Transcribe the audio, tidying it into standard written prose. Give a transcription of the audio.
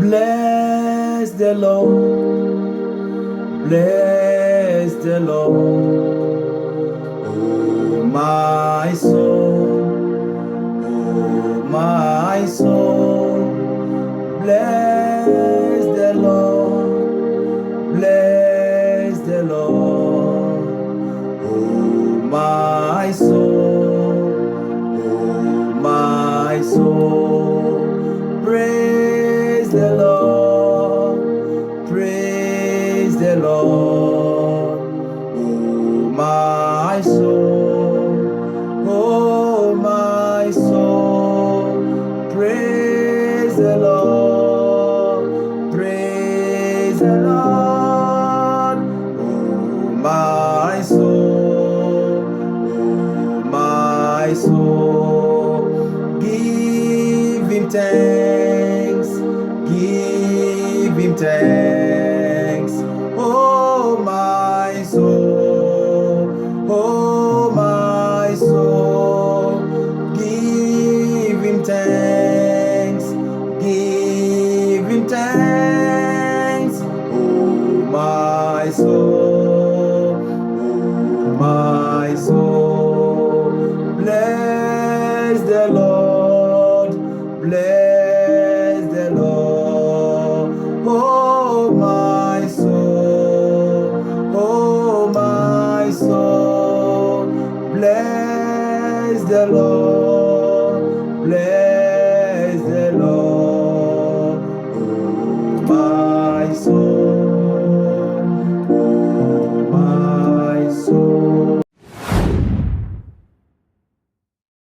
Bless the Lord, bless the Lord, oh my soul, oh my soul, bless the Lord, bless the Lord, oh my soul, oh my soul, praise the Lord, praise the Lord, oh my soul, oh my soul, praise the Lord, praise the Lord, oh my soul, oh my soul, give him thanks, give him thanks, oh my soul, oh my soul, give him thanks, give him thanks, oh my soul, oh my soul, bless the Lord, bless the Lord, oh my soul, oh my soul, bless the Lord, bless